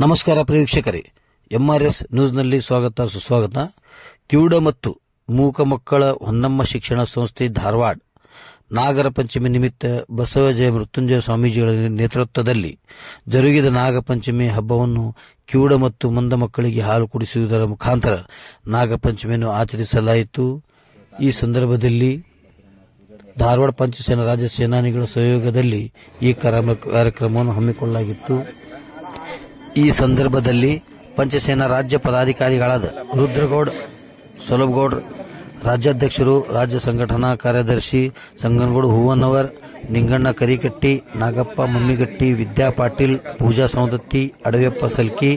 ನಮಸ್ಕಾರ ಪ್ರಿಯ ವೀಕ್ಷಕರೇ, ಎಂಆರ್ಎಸ್ ನ್ಯೂಸ್ನಲ್ಲಿ ಸ್ವಾಗತ ಸುಸ್ವಾಗತ. ಕಿವುಡ ಮತ್ತು ಮೂಕ ಮಕ್ಕಳ ಹೊನ್ನಮ್ಮ ಶಿಕ್ಷಣ ಸಂಸ್ಥೆ ಧಾರವಾಡ ನಾಗರ ಪಂಚಮಿ ನಿಮಿತ್ತ ಬಸವಜಯ ಮೃತ್ಯುಂಜಯ ಸ್ವಾಮೀಜಿಗಳ ನೇತೃತ್ವದಲ್ಲಿ ಜರುಗಿದ ನಾಗಪಂಚಮಿ ಹಬ್ಬವನ್ನು ಕಿವುಡ ಮತ್ತು ಮಂದ ಮಕ್ಕಳಿಗೆ ಹಾಲು ಕುಡಿಸುವುದರ ಮುಖಾಂತರ ನಾಗಪಂಚಮಿಯನ್ನು ಆಚರಿಸಲಾಯಿತು. ಈ ಸಂದರ್ಭದಲ್ಲಿ ಧಾರವಾಡ ಪಂಚಸೇನಾ ರಾಜ್ಯ ಸೇನಾನಿಗಳ ಸಹಯೋಗದಲ್ಲಿ ಈ ಕಾರ್ಯಕ್ರಮವನ್ನು ಹಮ್ಮಿಕೊಳ್ಳಲಾಗಿತ್ತು. ಈ ಸಂದರ್ಭದಲ್ಲಿ ಪಂಚಸೇನಾ ರಾಜ್ಯ ಪದಾಧಿಕಾರಿಗಳಾದ ರುದ್ರಗೌಡ ಸೊಲಭಗೌಡ, ರಾಜ್ಯಾಧ್ಯಕ್ಷರು, ರಾಜ್ಯ ಸಂಘಟನಾ ಕಾರ್ಯದರ್ಶಿ ಸಂಗನಗೌಡ ಹೂವನ್ನವರ್, ನಿಂಗಣ್ಣ ಕರಿಕಟ್ಟಿ, ನಾಗಪ್ಪ ಮಮ್ಮಿಗಟ್ಟಿ, ವಿದ್ಯಾ ಪಾಟೀಲ್, ಪೂಜಾ ಸೌದತ್ತಿ, ಅಡವೆಯಪ್ಪ ಸಲ್ಕಿ,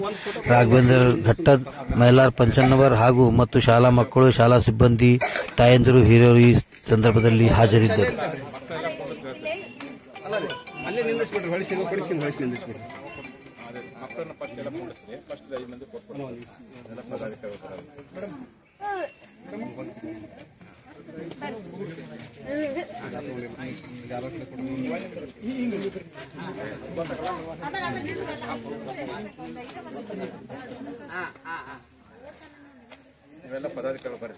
ರಾಘವೇಂದ್ರ ಘಟ್ಟದ್, ಮೈಲಾರ್ ಪಂಚನ್ನವರ್ ಹಾಗೂ ಮತ್ತು ಶಾಲಾ ಮಕ್ಕಳು, ಶಾಲಾ ಸಿಬ್ಬಂದಿ, ತಾಯಂದಿರು, ಹಿರಿಯರು ಈ ಸಂದರ್ಭದಲ್ಲಿ ಹಾಜರಿದ್ದರು. ಇವೆಲ್ಲ ಪದಾಧಿಕಾರಿಗಳು ಬರ್ರಿ.